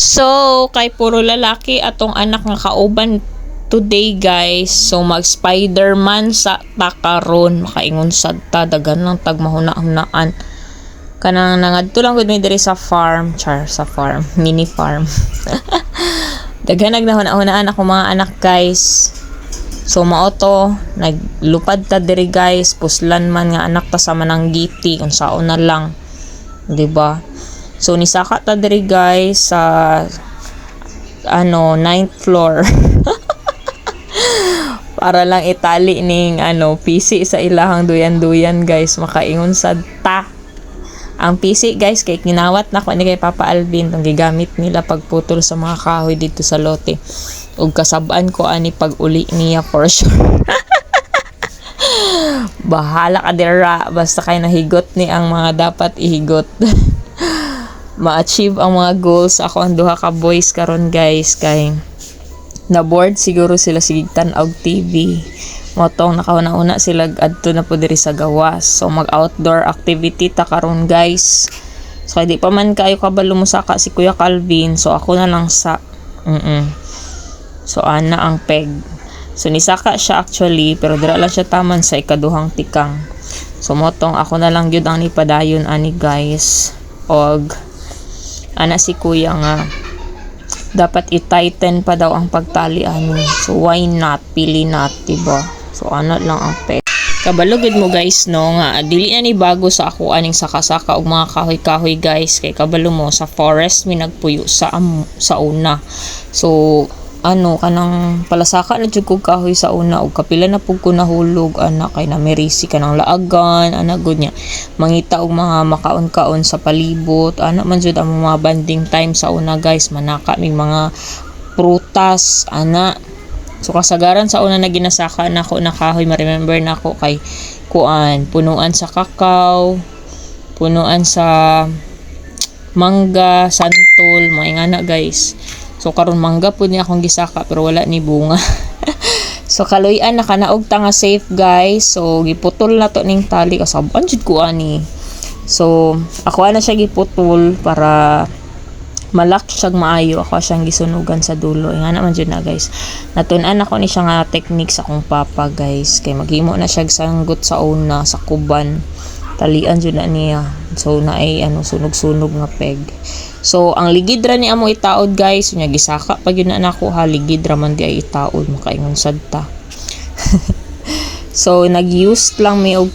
So, kay puro lalaki atong anak nga kauban today guys. So, mag Spider-Man sa takaron. Makaingon sad ta, dagan lang tag mahuna-hunaan. Kanang nangadto lang gud mi diri sa farm, sa farm, mini farm. Daghan nagnahuna-hunaan ako mga anak guys. So mao to, naglupad ta diri guys, puslan man nga anak ta sa Mananggiti unsaon na lang. 'Di ba? So nisaka ta diri guys sa 9th floor. Para lang itali ning PC sa ilahang duyan-duyan guys, makaingon sad ta. Ang PC guys kay kinawat na ko ni kay Papa Alvin tong gigamit nila pagputol sa mga kahoy dito sa lote. Ug kasabaan ko ani pag uli niya for sure. Bahala ka dira basta kay nahigot ni ang mga dapat ihigot. Ma-achieve ang mga goals ako ang duha ka boys karon guys kay na board siguro sila sige tan-og TV. Motong nakauna-una sila adto na po diri sa gawas. So mag outdoor activity ta karon guys. So di pa man kayo kabalo mo saka si Kuya Calvin. So ako na lang sa So ana ang peg. So nisaka siya actually pero dira lang siya taman sa ikaduhang tikang. So motong ako na lang gyud ang nipadayon ani guys. Og ana si Kuya nga dapat i-tighten pa daw ang pagtali ani. So why not? Pili not, diba? So ana lang ang peg. Kabalo gid mo guys no nga dili na ni bago sa ako aning saka-saka og mga kahoy-kahoy guys kay kabalo mo sa forest mi nagpuyo sa una. So kanang palasaka na jud kog kahoy sa una og kapila na pug ko nahulog ana kay na merisi kanang laagan ana gud nya mangita og mga makaon-kaon sa palibot ana man jud ang mga banding time sa una guys manaka mig mga prutas ana. So kasagaran sa una na ginasaka nako na kahoy ma-remember nako kay punuan sa kakao, punuan sa mangga, santol, mga ingana guys. So karon mangga pud niya akong gisaka pero wala ni bunga. So kaluy-an na kanaog ta nga safe guys. So giputol na to ning tali kasaban jud ko ani. So ako na siya giputol para malak siyang maayo. Ako siyang gisunugan sa dulo. Nga naman dyan na guys. Natun-an ako ni siya nga technique sa akong papa guys. Kay maghimo na siya sanggot sa una, sa kuban. Talian dyan na niya. So na ay sunog-sunog nga peg. So ang ligid ra ni amo itaod guys. Nya gisaka pag yun na nakuha. Ligid ra man di ay itaod. Makaingon sad ta. So nag-use lang may og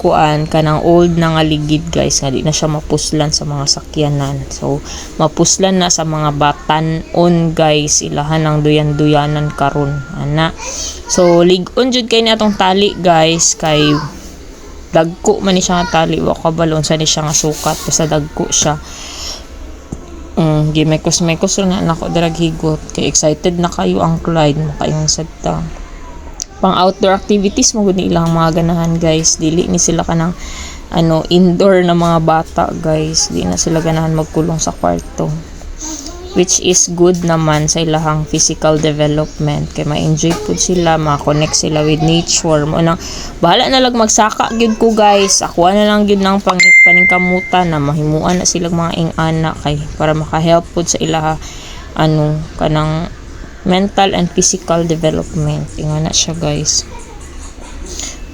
kanang old na nga ligid guys nga di na siya mapuslan sa mga sakyanan. So mapuslan na sa mga batan-on guys ilahan ng duyan-duyanan karon ana. So lig-on jud kay ni atong tali guys kay dagko man ni siya nga tali wa kabalon sa ni siya nga sukat basta dagko siya. Gimekos-mekos nga nako dirag higot kay excited na kayo ang Clyde makaingon sad ta. Pang outdoor activities mo gud ilang mga ganahan guys dili ni sila kanang indoor na mga bata guys di na sila ganahan magkulong sa kwarto which is good naman sa ilahang physical development kay ma-enjoy pud sila ma-connect sila with nature mo nang bahala na lang magsaka gyud ko guys ako na lang gyud nang paningkamutan na mahimuan na sila mga ing-ana kay para maka-help pud sa ilaha kanang mental and physical development. Ingana siya guys.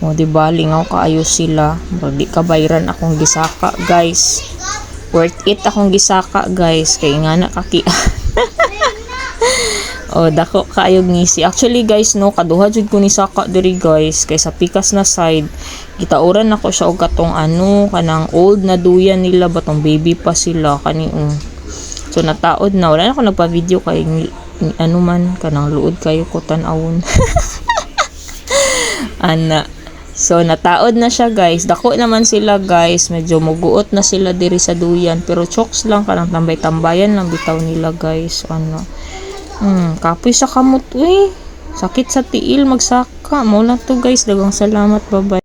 O diba lingaw kaayo sila. Di ka bayran akong gisaka guys. Worth it akong gisaka guys. Kay ingana kaki. O dako kaayog ngisi. Actually guys no kaduha jud ko ni saka diri guys kay sa pikas na side gitauran nako siya og katong kanang old na duyan nila batong baby pa sila kani. So nataod na wala na ako nagpa-video kay man kanang luod kayo ko tan-awon. Ana. So nataod na siya guys. Dako naman sila guys. Medyo muguot na sila diri sa duyan pero chokes lang kanang tambay-tambayan lang bitaw nila guys. Kapoy sa kamot sakit sa tiil magsaka. Mo na to guys. Dagang salamat. Bye-bye.